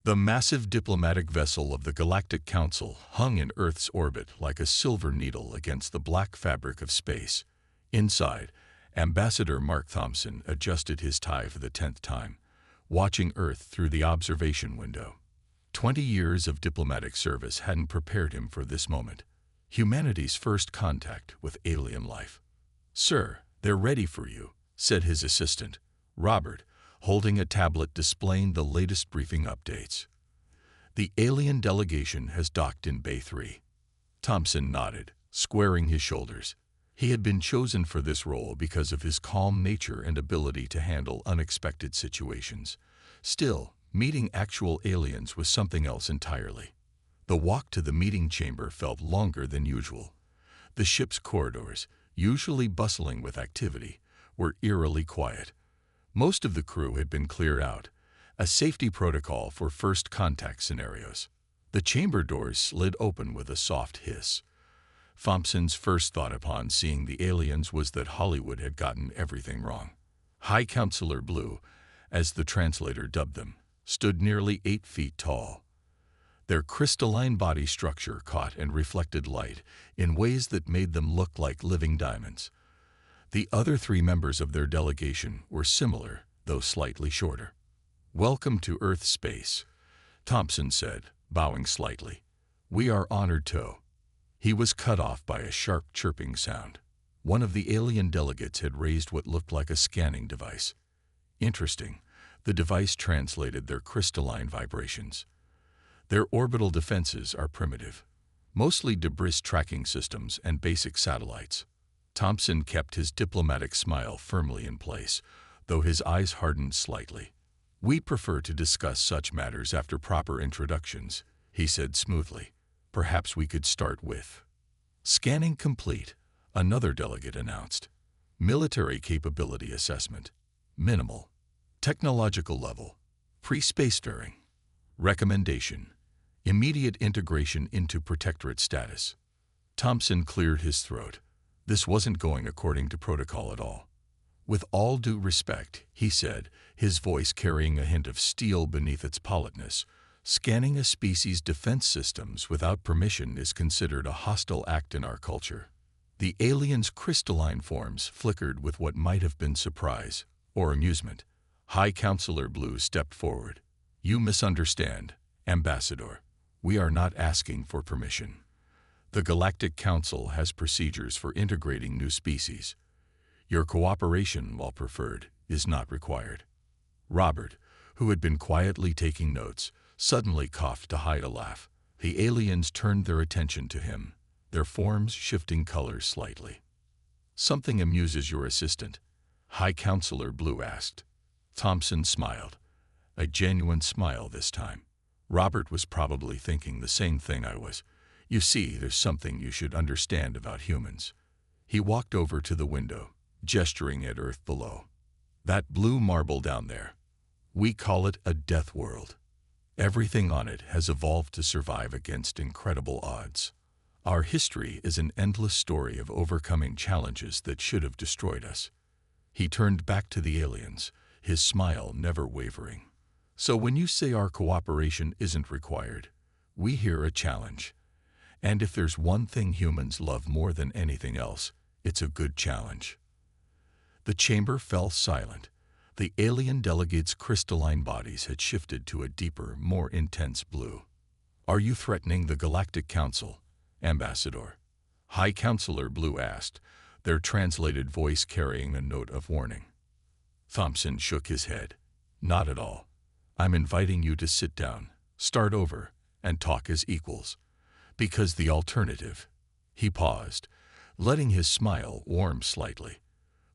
The massive diplomatic vessel of the Galactic Council hung in Earth's orbit like a silver needle against the black fabric of space. Inside, Ambassador Mark Thompson adjusted his tie for the 10th time, watching Earth through the observation window. 20 years of diplomatic service hadn't prepared him for this moment, humanity's first contact with alien life. "Sir, they're ready for you," said his assistant, Robert, holding a tablet displaying the latest briefing updates. "The alien delegation has docked in Bay 3. Thompson nodded, squaring his shoulders. He had been chosen for this role because of his calm nature and ability to handle unexpected situations. Still, meeting actual aliens was something else entirely. The walk to the meeting chamber felt longer than usual. The ship's corridors, usually bustling with activity, were eerily quiet. Most of the crew had been cleared out, a safety protocol for first contact scenarios. The chamber doors slid open with a soft hiss. Thompson's first thought upon seeing the aliens was that Hollywood had gotten everything wrong. High Counselor Blue, as the translator dubbed them, stood nearly 8 feet tall. Their crystalline body structure caught and reflected light in ways that made them look like living diamonds. The other 3 members of their delegation were similar, though slightly shorter. "Welcome to Earth space," Thompson said, bowing slightly. "We are honored to." He was cut off by a sharp chirping sound. One of the alien delegates had raised what looked like a scanning device. Interesting, the device translated their crystalline vibrations. "Their orbital defenses are primitive, mostly debris tracking systems and basic satellites." Thompson kept his diplomatic smile firmly in place, though his eyes hardened slightly. "We prefer to discuss such matters after proper introductions," he said smoothly. "Perhaps we could start with—" "Scanning complete," another delegate announced. "Military capability assessment. Minimal. Technological level. Pre-space stirring. Recommendation: immediate integration into protectorate status." Thompson cleared his throat. This wasn't going according to protocol at all. "With all due respect," he said, his voice carrying a hint of steel beneath its politeness, "scanning a species' defense systems without permission is considered a hostile act in our culture." The alien's crystalline forms flickered with what might have been surprise or amusement. High Counselor Blue stepped forward. "You misunderstand, Ambassador. We are not asking for permission. The Galactic Council has procedures for integrating new species. Your cooperation, while preferred, is not required." Robert, who had been quietly taking notes, suddenly coughed to hide a laugh. The aliens turned their attention to him, their forms shifting colors slightly. "Something amuses your assistant?" High Counselor Blue asked. Thompson smiled, a genuine smile this time. "Robert was probably thinking the same thing I was. You see, there's something you should understand about humans." He walked over to the window, gesturing at Earth below. "That blue marble down there. We call it a death world. Everything on it has evolved to survive against incredible odds. Our history is an endless story of overcoming challenges that should have destroyed us." He turned back to the aliens, his smile never wavering. "So when you say our cooperation isn't required, we hear a challenge. And if there's one thing humans love more than anything else, it's a good challenge." The chamber fell silent. The alien delegates' crystalline bodies had shifted to a deeper, more intense blue. "Are you threatening the Galactic Council, Ambassador?" High Counselor Blue asked, their translated voice carrying a note of warning. Thompson shook his head. "Not at all. I'm inviting you to sit down, start over, and talk as equals. Because the alternative—" He paused, letting his smile warm slightly.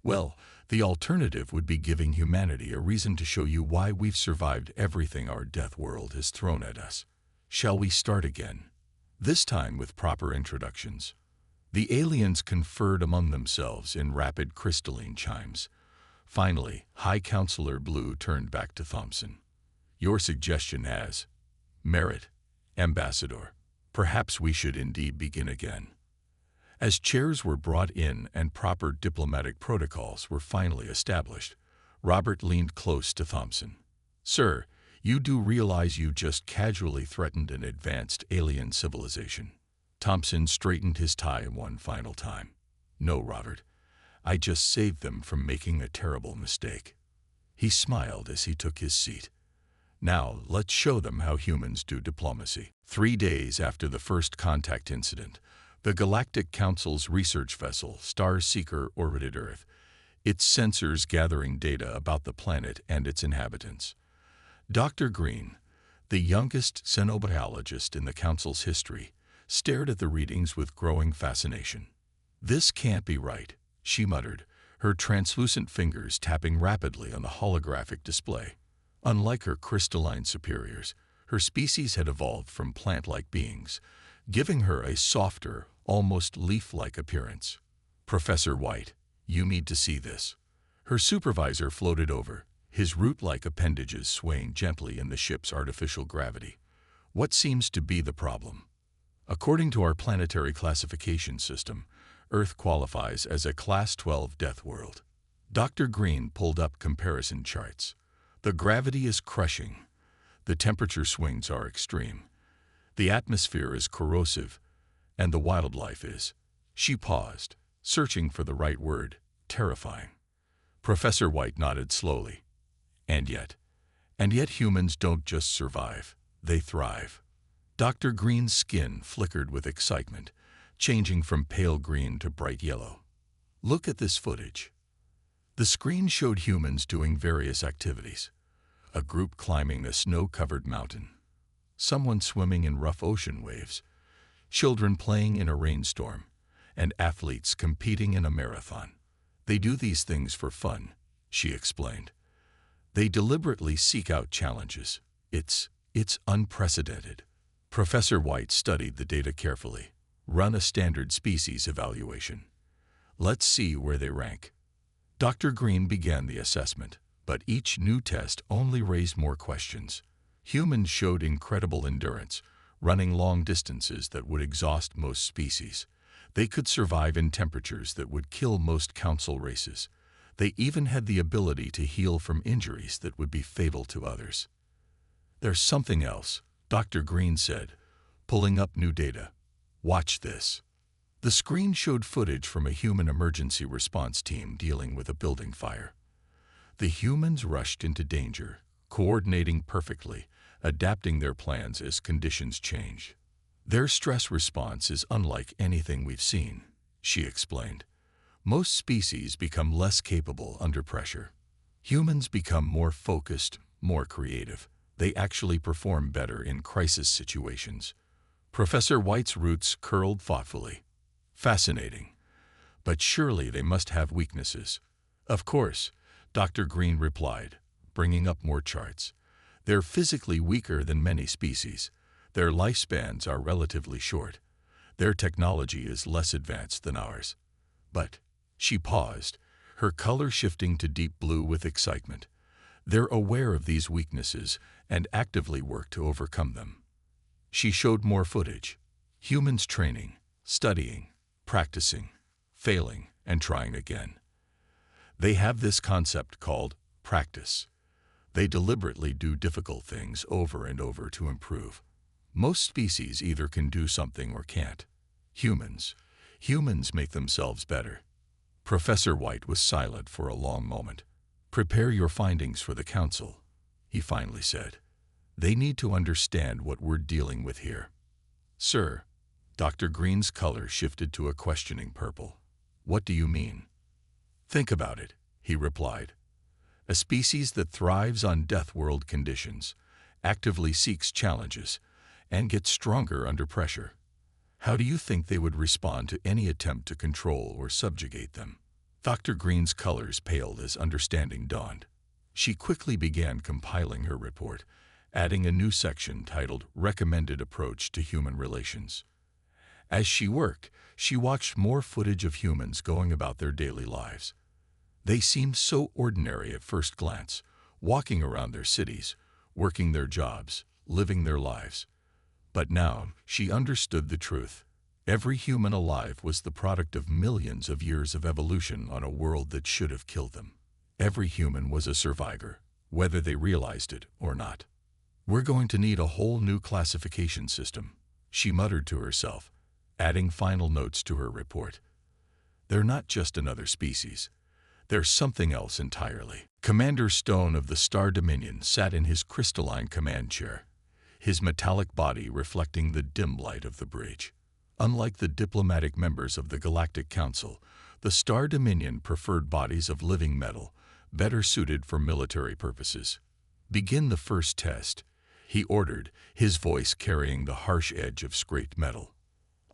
"Well, the alternative would be giving humanity a reason to show you why we've survived everything our death world has thrown at us. Shall we start again? This time with proper introductions." The aliens conferred among themselves in rapid crystalline chimes. Finally, High Counselor Blue turned back to Thompson. "Your suggestion has merit, Ambassador. Perhaps we should indeed begin again." As chairs were brought in and proper diplomatic protocols were finally established, Robert leaned close to Thompson. "Sir, You do realize you just casually threatened an advanced alien civilization. Thompson straightened his tie one final time. No, Robert. I just saved them from making a terrible mistake. He smiled as he took his seat. Now, let's show them how humans do diplomacy. 3 days after the first contact incident, the Galactic Council's research vessel, Star Seeker, orbited Earth, its sensors gathering data about the planet and its inhabitants. Dr. Green, the youngest xenobiologist in the Council's history, stared at the readings with growing fascination. "This can't be right," she muttered, her translucent fingers tapping rapidly on the holographic display. Unlike her crystalline superiors, her species had evolved from plant-like beings, giving her a softer, almost leaf-like appearance. "Professor White, you need to see this." Her supervisor floated over, his root-like appendages swaying gently in the ship's artificial gravity. "What seems to be the problem?" "According to our planetary classification system, Earth qualifies as a Class 12 death world." Dr. Green pulled up comparison charts. "The gravity is crushing. The temperature swings are extreme. The atmosphere is corrosive, and the wildlife is—" She paused, searching for the right word, "terrifying." Professor White nodded slowly. And yet humans don't just survive, they thrive." Dr. Green's skin flickered with excitement, changing from pale green to bright yellow. "Look at this footage." The screen showed humans doing various activities. A group climbing a snow-covered mountain, someone swimming in rough ocean waves, children playing in a rainstorm, and athletes competing in a marathon. "They do these things for fun," she explained. "They deliberately seek out challenges. It's unprecedented." Professor White studied the data carefully. "Run a standard species evaluation. Let's see where they rank." Dr. Green began the assessment, but each new test only raised more questions. Humans showed incredible endurance, running long distances that would exhaust most species. They could survive in temperatures that would kill most council races. They even had the ability to heal from injuries that would be fatal to others. "There's something else," Dr. Green said, pulling up new data. "Watch this." The screen showed footage from a human emergency response team dealing with a building fire. The humans rushed into danger, coordinating perfectly, adapting their plans as conditions changed. "Their stress response is unlike anything we've seen," she explained. "Most species become less capable under pressure. Humans become more focused, more creative. They actually perform better in crisis situations." Professor White's roots curled thoughtfully. "Fascinating. But surely they must have weaknesses." "Of course," Dr. Green replied, bringing up more charts. "They're physically weaker than many species. Their lifespans are relatively short. Their technology is less advanced than ours. But—" she paused, her color shifting to deep blue with excitement. "They're aware of these weaknesses and actively work to overcome them." She showed more footage. Humans training, studying, practicing, failing, and trying again. They have this concept called practice. They deliberately do difficult things over and over to improve. Most species either can do something or can't. Humans make themselves better." Professor White was silent for a long moment. "Prepare your findings for the council," he finally said. "They need to understand what we're dealing with here." "Sir," Dr. Green's color shifted to a questioning purple. "What do you mean?" "Think about it," he replied. "A species that thrives on death world conditions, actively seeks challenges, and gets stronger under pressure. How do you think they would respond to any attempt to control or subjugate them?" Dr. Green's colors paled as understanding dawned. She quickly began compiling her report, adding a new section titled Recommended Approach to Human Relations. As she worked, she watched more footage of humans going about their daily lives. They seemed so ordinary at first glance, walking around their cities, working their jobs, living their lives. But now she understood the truth. Every human alive was the product of millions of years of evolution on a world that should have killed them. Every human was a survivor, whether they realized it or not. We're going to need a whole new classification system, she muttered to herself, adding final notes to her report. They're not just another species. They're something else entirely. Commander Stone of the Star Dominion sat in his crystalline command chair, his metallic body reflecting the dim light of the bridge. Unlike the diplomatic members of the Galactic Council, the Star Dominion preferred bodies of living metal, better suited for military purposes. Begin the first test, he ordered, his voice carrying the harsh edge of scraped metal.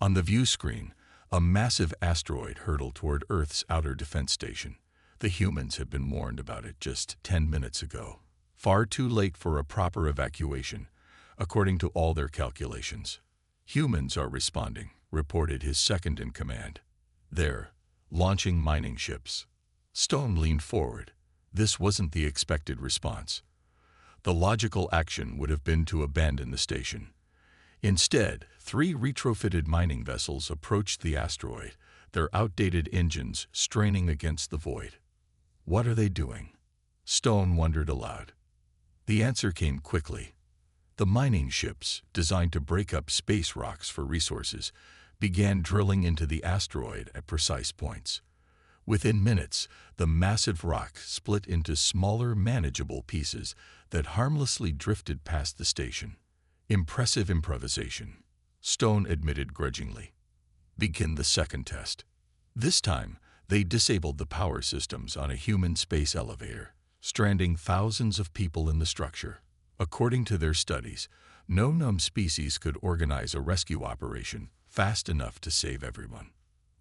On the view screen, a massive asteroid hurtled toward Earth's outer defense station. The humans had been warned about it just 10 minutes ago. Far too late for a proper evacuation, according to all their calculations. Humans are responding, reported his second-in-command. They're launching mining ships. Stone leaned forward. This wasn't the expected response. The logical action would have been to abandon the station. Instead, 3 retrofitted mining vessels approached the asteroid, their outdated engines straining against the void. What are they doing? Stone wondered aloud. The answer came quickly. The mining ships, designed to break up space rocks for resources, began drilling into the asteroid at precise points. Within minutes, the massive rock split into smaller, manageable pieces that harmlessly drifted past the station. Impressive improvisation, Stone admitted grudgingly. Begin the second test. This time, they disabled the power systems on a human space elevator, stranding thousands of people in the structure. According to their studies, no known species could organize a rescue operation fast enough to save everyone.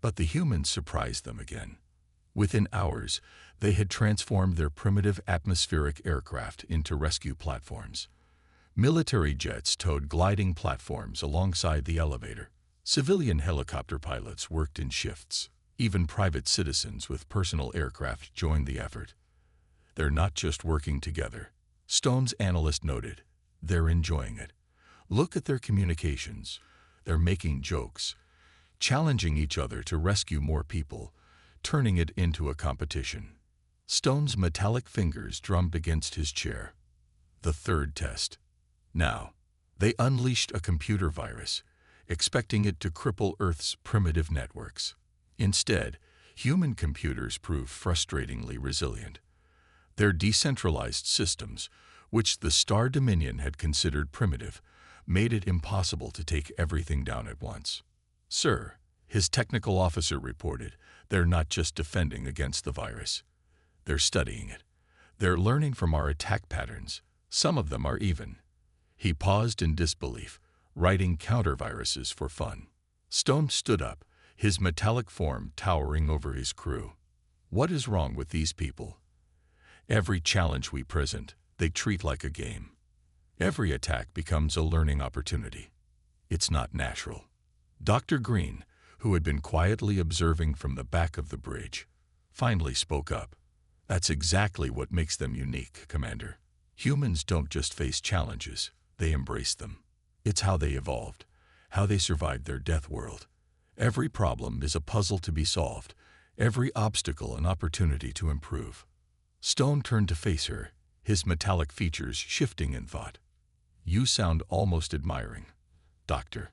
But the humans surprised them again. Within hours, they had transformed their primitive atmospheric aircraft into rescue platforms. Military jets towed gliding platforms alongside the elevator. Civilian helicopter pilots worked in shifts. Even private citizens with personal aircraft joined the effort. They're not just working together, Stone's analyst noted. They're enjoying it. Look at their communications. They're making jokes, challenging each other to rescue more people, turning it into a competition. Stone's metallic fingers drummed against his chair. The third test. Now, they unleashed a computer virus, expecting it to cripple Earth's primitive networks. Instead, human computers proved frustratingly resilient. Their decentralized systems, which the Star Dominion had considered primitive, made it impossible to take everything down at once. Sir, his technical officer reported, they're not just defending against the virus. They're studying it. They're learning from our attack patterns. Some of them are even. He paused in disbelief, writing counter-viruses for fun. Stone stood up, his metallic form towering over his crew. What is wrong with these people? Every challenge we present, they treat like a game. Every attack becomes a learning opportunity. It's not natural. Dr. Green, who had been quietly observing from the back of the bridge, finally spoke up. That's exactly what makes them unique, Commander. Humans don't just face challenges, they embrace them. It's how they evolved, how they survived their death world. Every problem is a puzzle to be solved, every obstacle an opportunity to improve. Stone turned to face her, his metallic features shifting in thought. You sound almost admiring, Doctor.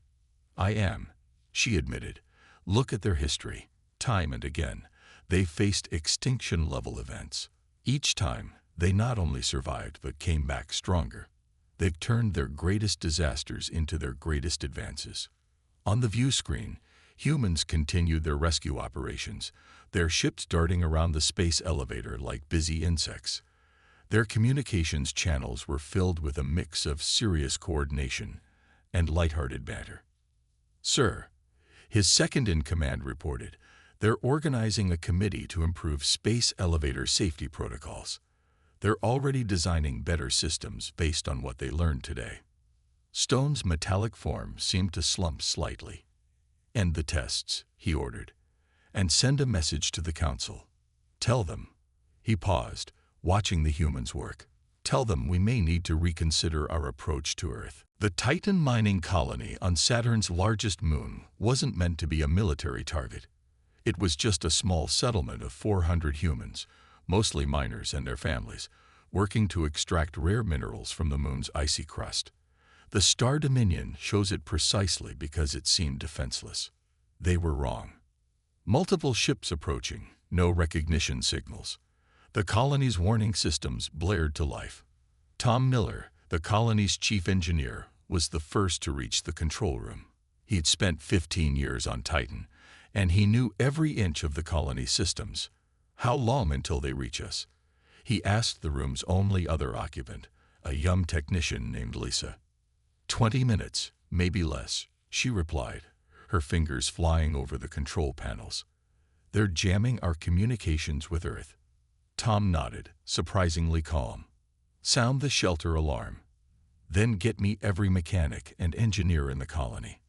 I am, she admitted. Look at their history. Time and again, they faced extinction-level events. Each time, they not only survived but came back stronger. They've turned their greatest disasters into their greatest advances. On the view screen, humans continued their rescue operations, their ships darting around the space elevator like busy insects. Their communications channels were filled with a mix of serious coordination and lighthearted banter. Sir, his second-in-command reported, they're organizing a committee to improve space elevator safety protocols. They're already designing better systems based on what they learned today. Stone's metallic form seemed to slump slightly. End the tests, he ordered, and send a message to the Council. Tell them. He paused, watching the humans work. Tell them we may need to reconsider our approach to Earth. The Titan mining colony on Saturn's largest moon wasn't meant to be a military target. It was just a small settlement of 400 humans, mostly miners and their families, working to extract rare minerals from the moon's icy crust. The Star Dominion shows it precisely because it seemed defenseless. They were wrong. Multiple ships approaching, no recognition signals. The colony's warning systems blared to life. Tom Miller, the colony's chief engineer, was the first to reach the control room. He'd spent 15 years on Titan, and he knew every inch of the colony's systems. How long until they reach us? He asked the room's only other occupant, a young technician named Lisa. 20 minutes, maybe less, she replied, her fingers flying over the control panels. They're jamming our communications with Earth. Tom nodded, surprisingly calm. Sound the shelter alarm. Then get me every mechanic and engineer in the colony.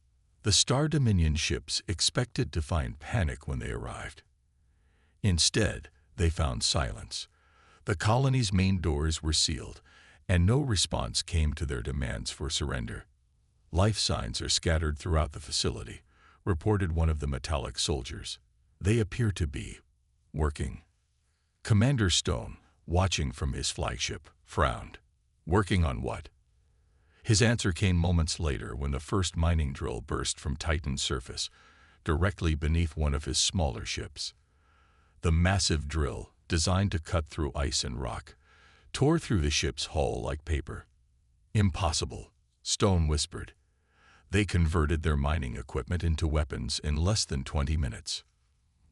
The Star Dominion ships expected to find panic when they arrived. Instead, they found silence. The colony's main doors were sealed, and no response came to their demands for surrender. Life signs are scattered throughout the facility, reported one of the metallic soldiers. They appear to be working. Commander Stone, watching from his flagship, frowned. Working on what? His answer came moments later when the first mining drill burst from Titan's surface, directly beneath one of his smaller ships. The massive drill, designed to cut through ice and rock, tore through the ship's hull like paper. Impossible, Stone whispered. They converted their mining equipment into weapons in less than 20 minutes.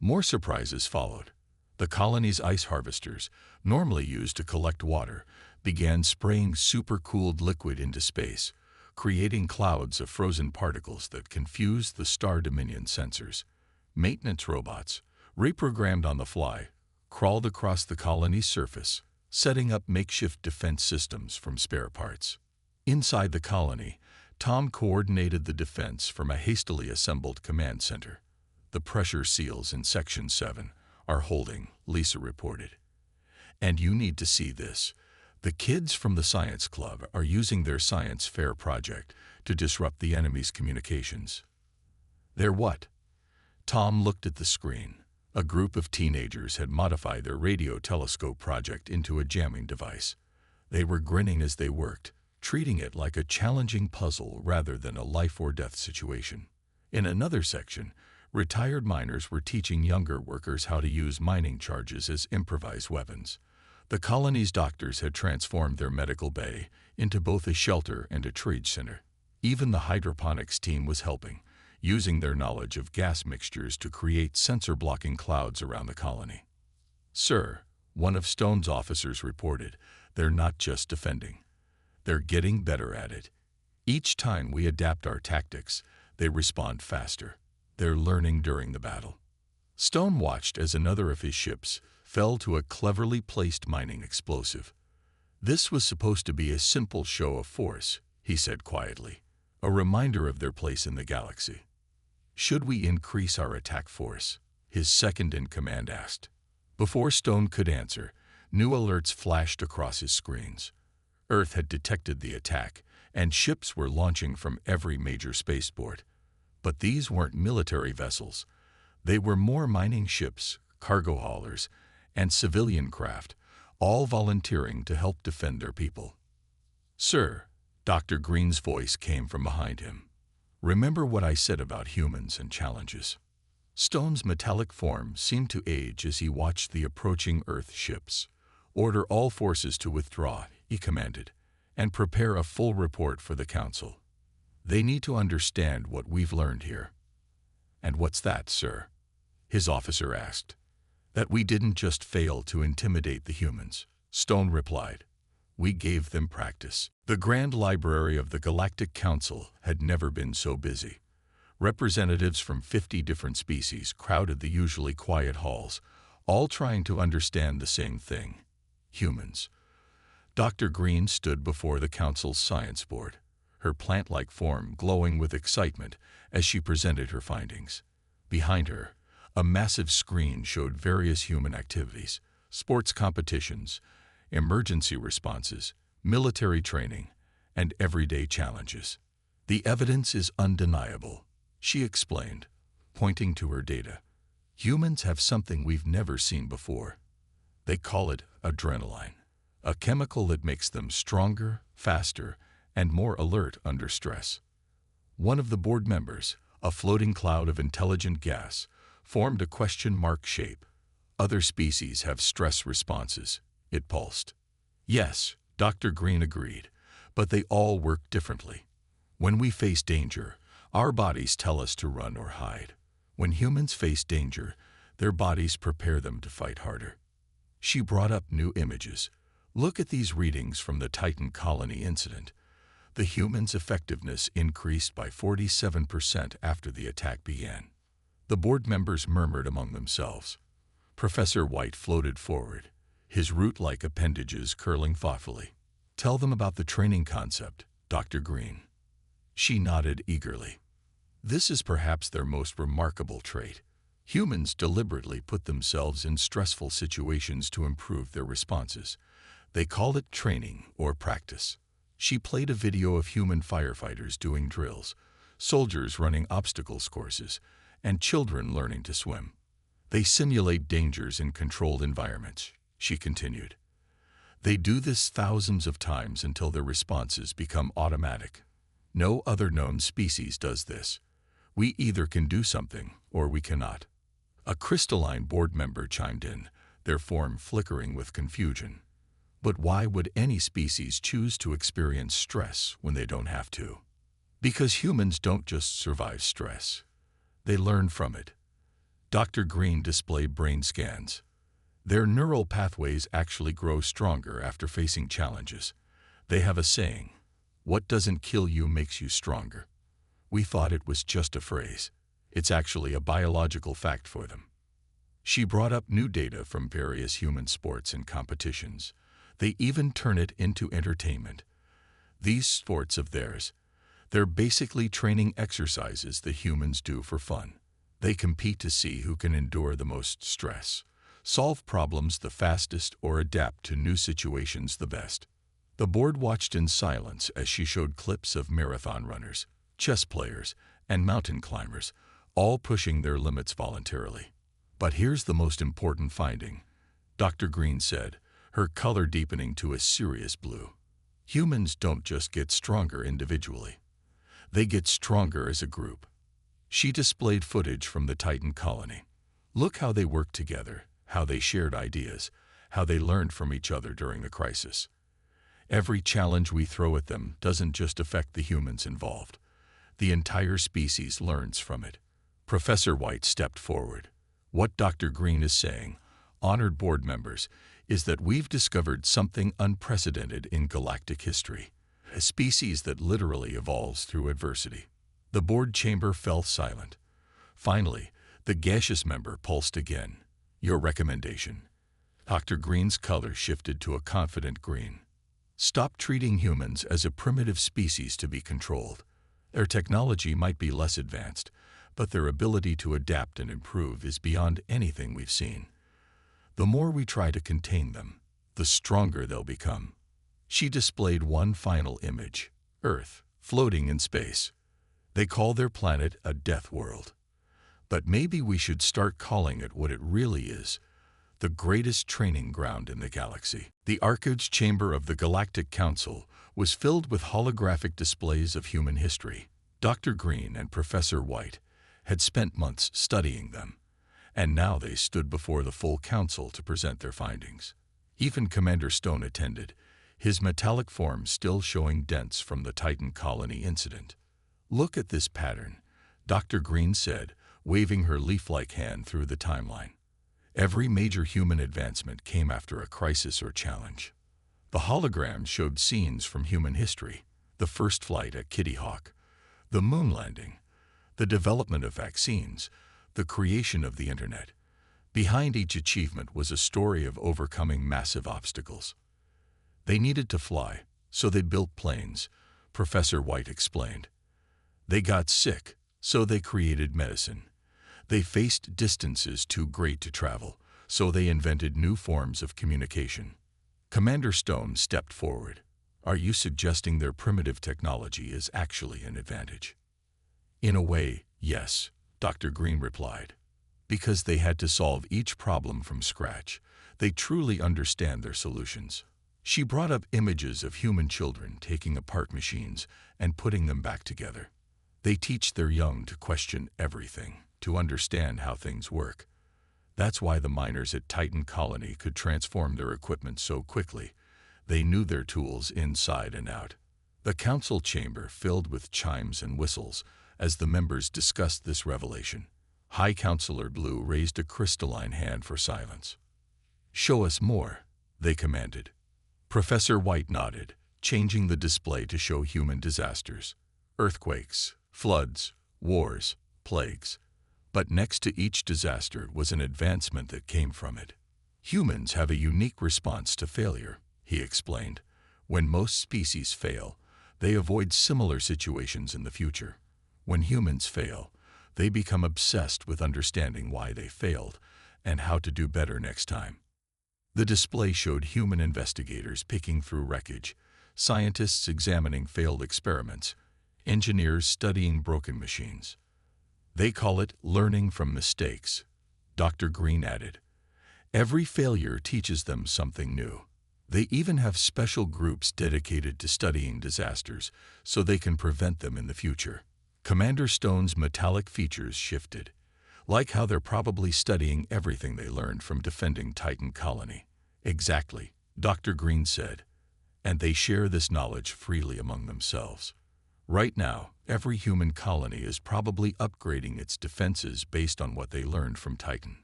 More surprises followed. The colony's ice harvesters, normally used to collect water, began spraying supercooled liquid into space, creating clouds of frozen particles that confused the Star Dominion sensors. Maintenance robots, reprogrammed on the fly, crawled across the colony's surface, setting up makeshift defense systems from spare parts. Inside the colony, Tom coordinated the defense from a hastily assembled command center. The pressure seals in Section 7 are holding, Lisa reported. And you need to see this. The kids from the science club are using their science fair project to disrupt the enemy's communications. They're what? Tom looked at the screen. A group of teenagers had modified their radio telescope project into a jamming device. They were grinning as they worked, treating it like a challenging puzzle rather than a life-or-death situation. In another section, retired miners were teaching younger workers how to use mining charges as improvised weapons. The colony's doctors had transformed their medical bay into both a shelter and a trade center. Even the hydroponics team was helping, using their knowledge of gas mixtures to create sensor-blocking clouds around the colony. Sir, one of Stone's officers reported, they're not just defending. They're getting better at it. Each time we adapt our tactics, they respond faster. They're learning during the battle. Stone watched as another of his ships fell to a cleverly placed mining explosive. This was supposed to be a simple show of force, he said quietly, a reminder of their place in the galaxy. Should we increase our attack force? His second-in-command asked. Before Stone could answer, new alerts flashed across his screens. Earth had detected the attack, and ships were launching from every major spaceport. But these weren't military vessels. They were more mining ships, cargo haulers, and civilian craft, all volunteering to help defend their people. Sir, Dr. Green's voice came from behind him. Remember what I said about humans and challenges. Stone's metallic form seemed to age as he watched the approaching Earth ships. Order all forces to withdraw, he commanded, and prepare a full report for the Council. They need to understand what we've learned here. And what's that, sir? His officer asked. That we didn't just fail to intimidate the humans, Stone replied. We gave them practice. The Grand Library of the Galactic Council had never been so busy. Representatives from 50 different species crowded the usually quiet halls, all trying to understand the same thing: humans. Dr. Green stood before the Council's science board, her plant-like form glowing with excitement as she presented her findings. Behind her, a massive screen showed various human activities, sports competitions, emergency responses, military training, and everyday challenges. The evidence is undeniable, she explained, pointing to her data. Humans have something we've never seen before. They call it adrenaline. a chemical that makes them stronger, faster, and more alert under stress. One of the board members, a floating cloud of intelligent gas, formed a question mark shape. Other species have stress responses, it pulsed. Yes, Dr. Green agreed, but they all work differently. When we face danger, our bodies tell us to run or hide. When humans face danger, their bodies prepare them to fight harder. She brought up new images. Look at these readings from the Titan colony incident. The humans' effectiveness increased by 47% after the attack began. The board members murmured among themselves. Professor White floated forward, his root-like appendages curling thoughtfully. Tell them about the training concept, Dr. Green. She nodded eagerly. This is perhaps their most remarkable trait. Humans deliberately put themselves in stressful situations to improve their responses. They call it training or practice. She played a video of human firefighters doing drills, soldiers running obstacles courses, and children learning to swim. They simulate dangers in controlled environments, she continued. They do this thousands of times until their responses become automatic. No other known species does this. We either can do something or we cannot. A crystalline board member chimed in, their form flickering with confusion. But why would any species choose to experience stress when they don't have to? Because humans don't just survive stress. They learn from it. Dr. Green displayed brain scans. Their neural pathways actually grow stronger after facing challenges. They have a saying, "What doesn't kill you makes you stronger." We thought it was just a phrase. It's actually a biological fact for them. She brought up new data from various human sports and competitions. They even turn it into entertainment. These sports of theirs, they're basically training exercises that humans do for fun. They compete to see who can endure the most stress, solve problems the fastest, or adapt to new situations the best. The board watched in silence as she showed clips of marathon runners, chess players, and mountain climbers, all pushing their limits voluntarily. But here's the most important finding, Dr. Green said, her color deepening to a serious blue. Humans don't just get stronger individually. They get stronger as a group. She displayed footage from the Titan colony. Look how they worked together, how they shared ideas, how they learned from each other during the crisis. Every challenge we throw at them doesn't just affect the humans involved. The entire species learns from it. Professor White stepped forward. What Dr. Green is saying, honored board members, is that we've discovered something unprecedented in galactic history, a species that literally evolves through adversity. The board chamber fell silent. Finally, the gaseous member pulsed again. Your recommendation. Dr. Green's color shifted to a confident green. Stop treating humans as a primitive species to be controlled. Their technology might be less advanced, but their ability to adapt and improve is beyond anything we've seen. The more we try to contain them, the stronger they'll become. She displayed one final image, Earth, floating in space. They call their planet a death world. But maybe we should start calling it what it really is, the greatest training ground in the galaxy. The Archives chamber of the Galactic Council was filled with holographic displays of human history. Dr. Green and Professor White had spent months studying them, and now they stood before the full council to present their findings. Even Commander Stone attended, his metallic form still showing dents from the Titan colony incident. Look at this pattern, Dr. Green said, waving her leaf-like hand through the timeline. Every major human advancement came after a crisis or challenge. The holograms showed scenes from human history, the first flight at Kitty Hawk, the moon landing, the development of vaccines, the creation of the internet. Behind each achievement was a story of overcoming massive obstacles. They needed to fly, so they built planes, Professor White explained. They got sick, so they created medicine. They faced distances too great to travel, so they invented new forms of communication. Commander Stone stepped forward. Are you suggesting their primitive technology is actually an advantage? In a way, yes, Dr. Green replied. Because they had to solve each problem from scratch, they truly understand their solutions. She brought up images of human children taking apart machines and putting them back together. They teach their young to question everything, to understand how things work. That's why the miners at Titan Colony could transform their equipment so quickly. They knew their tools inside and out. The council chamber filled with chimes and whistles as the members discussed this revelation. High Counselor Blue raised a crystalline hand for silence. "Show us more," they commanded. Professor White nodded, changing the display to show human disasters. Earthquakes, floods, wars, plagues. But next to each disaster was an advancement that came from it. Humans have a unique response to failure, he explained. When most species fail, they avoid similar situations in the future. When humans fail, they become obsessed with understanding why they failed and how to do better next time. The display showed human investigators picking through wreckage, scientists examining failed experiments, engineers studying broken machines. "They call it learning from mistakes," Dr. Green added. "Every failure teaches them something new. They even have special groups dedicated to studying disasters so they can prevent them in the future." Commander Stone's metallic features shifted, like how they're probably studying everything they learned from defending Titan Colony. "Exactly," Dr. Green said, "and they share this knowledge freely among themselves. Right now, every human colony is probably upgrading its defenses based on what they learned from Titan."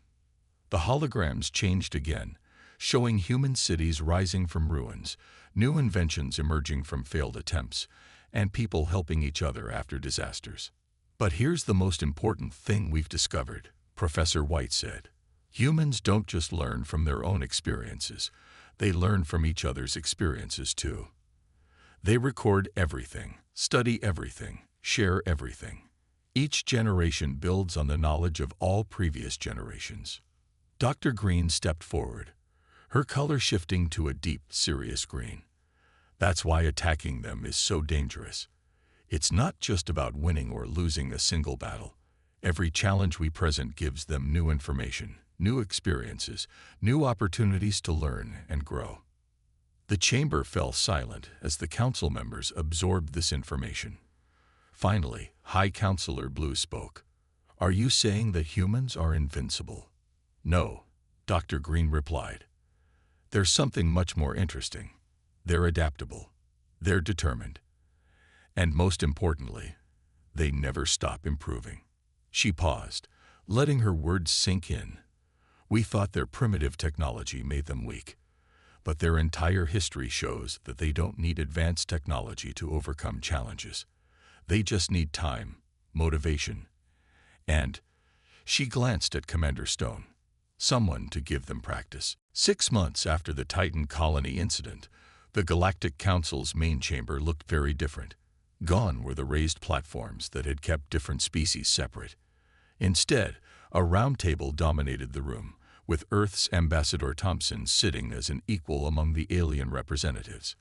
The holograms changed again, showing human cities rising from ruins, new inventions emerging from failed attempts, and people helping each other after disasters. "But here's the most important thing we've discovered," Professor White said. "Humans don't just learn from their own experiences, they learn from each other's experiences too. They record everything, study everything, share everything. Each generation builds on the knowledge of all previous generations." Dr. Green stepped forward, her color shifting to a deep, serious green. "That's why attacking them is so dangerous. It's not just about winning or losing a single battle. Every challenge we present gives them new information, new experiences, new opportunities to learn and grow." The chamber fell silent as the council members absorbed this information. Finally, High Counselor Blue spoke. "Are you saying that humans are invincible?" "No," Dr. Green replied. "There's something much more interesting. They're adaptable. They're determined. And most importantly, they never stop improving." She paused, letting her words sink in. "We thought their primitive technology made them weak, but their entire history shows that they don't need advanced technology to overcome challenges. They just need time, motivation, and," she glanced at Commander Stone, "someone to give them practice." 6 months after the Titan Colony incident, the Galactic Council's main chamber looked very different. Gone were the raised platforms that had kept different species separate. Instead, a round table dominated the room, with Earth's Ambassador Thompson sitting as an equal among the alien representatives.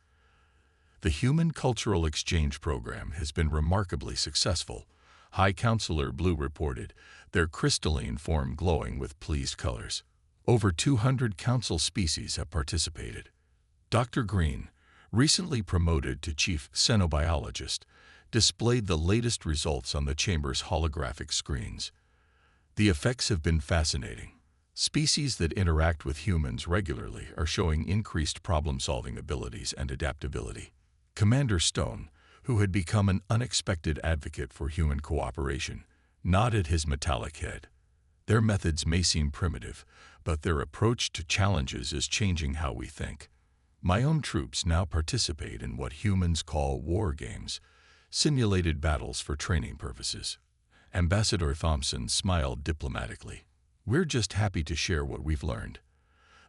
"The Human Cultural Exchange Program has been remarkably successful," High Counselor Blue reported, their crystalline form glowing with pleased colors. "Over 200 council species have participated." Dr. Green, recently promoted to chief xenobiologist, displayed the latest results on the chamber's holographic screens. "The effects have been fascinating. Species that interact with humans regularly are showing increased problem-solving abilities and adaptability." Commander Stone, who had become an unexpected advocate for human cooperation, nodded his metallic head. "Their methods may seem primitive, but their approach to challenges is changing how we think. My own troops now participate in what humans call war games, simulated battles for training purposes." Ambassador Thompson smiled diplomatically. "We're just happy to share what we've learned.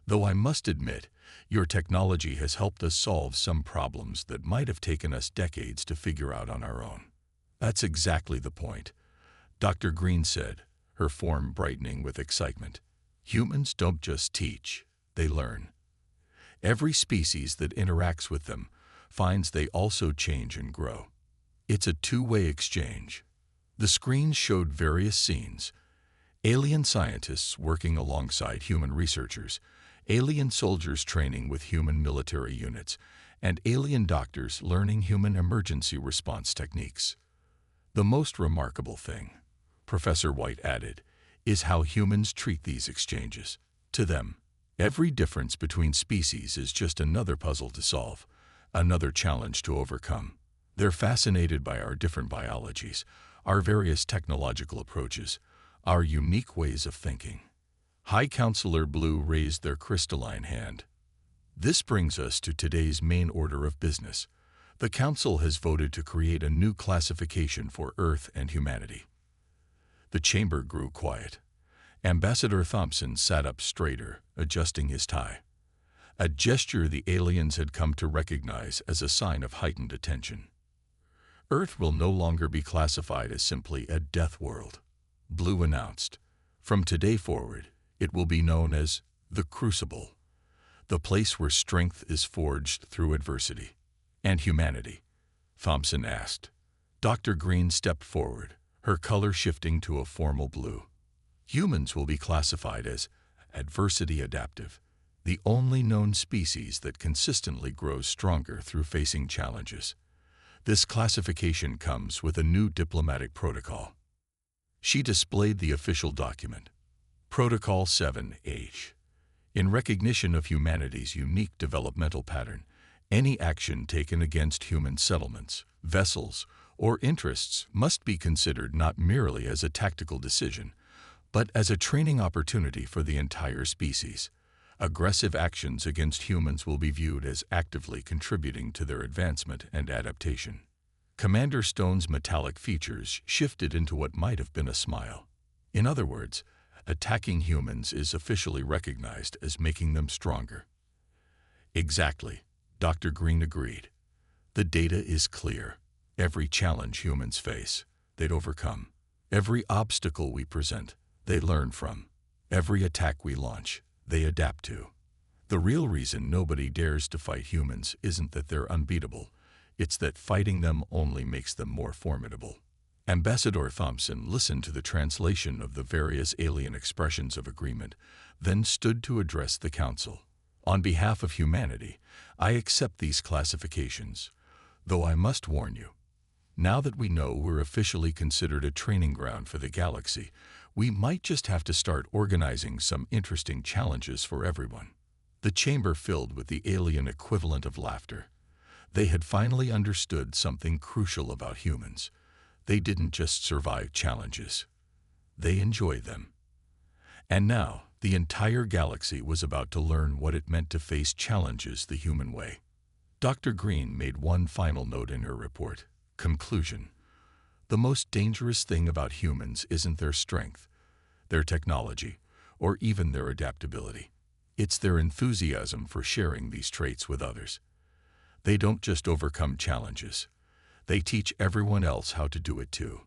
Though I must admit, your technology has helped us solve some problems that might have taken us decades to figure out on our own." "That's exactly the point," Dr. Green said, her form brightening with excitement. "Humans don't just teach, they learn. Every species that interacts with them finds they also change and grow. It's a two-way exchange." The screens showed various scenes: alien scientists working alongside human researchers, alien soldiers training with human military units, and alien doctors learning human emergency response techniques. The most remarkable thing, Professor White added, is how humans treat these exchanges. To them, every difference between species is just another puzzle to solve, another challenge to overcome. They're fascinated by our different biologies, our various technological approaches, our unique ways of thinking. High Counselor Blue raised their crystalline hand. This brings us to today's main order of business. The Council has voted to create a new classification for Earth and humanity. The chamber grew quiet. Ambassador Thompson sat up straighter, adjusting his tie. A gesture the aliens had come to recognize as a sign of heightened attention. Earth will no longer be classified as simply a death world, Blue announced. From today forward, it will be known as the Crucible, the place where strength is forged through adversity. And humanity? Thompson asked. Dr. Green stepped forward, her color shifting to a formal blue. Humans will be classified as adversity adaptive, the only known species that consistently grows stronger through facing challenges. This classification comes with a new diplomatic protocol. She displayed the official document, Protocol 7H. In recognition of humanity's unique developmental pattern, any action taken against human settlements, vessels, or interests must be considered not merely as a tactical decision, but as a training opportunity for the entire species. Aggressive actions against humans will be viewed as actively contributing to their advancement and adaptation. Commander Stone's metallic features shifted into what might have been a smile. In other words, attacking humans is officially recognized as making them stronger. Exactly, Dr. Green agreed. The data is clear. Every challenge humans face, they'd overcome. Every obstacle we present, they learn from. Every attack we launch, they adapt to. The real reason nobody dares to fight humans isn't that they're unbeatable. It's that fighting them only makes them more formidable. Ambassador Thompson listened to the translation of the various alien expressions of agreement, then stood to address the Council. On behalf of humanity, I accept these classifications, though I must warn you. Now that we know we're officially considered a training ground for the galaxy, we might just have to start organizing some interesting challenges for everyone. The chamber filled with the alien equivalent of laughter. They had finally understood something crucial about humans. They didn't just survive challenges. They enjoyed them. And now, the entire galaxy was about to learn what it meant to face challenges the human way. Dr. Green made one final note in her report. Conclusion. The most dangerous thing about humans isn't their strength, their technology, or even their adaptability. It's their enthusiasm for sharing these traits with others. They don't just overcome challenges. They teach everyone else how to do it too.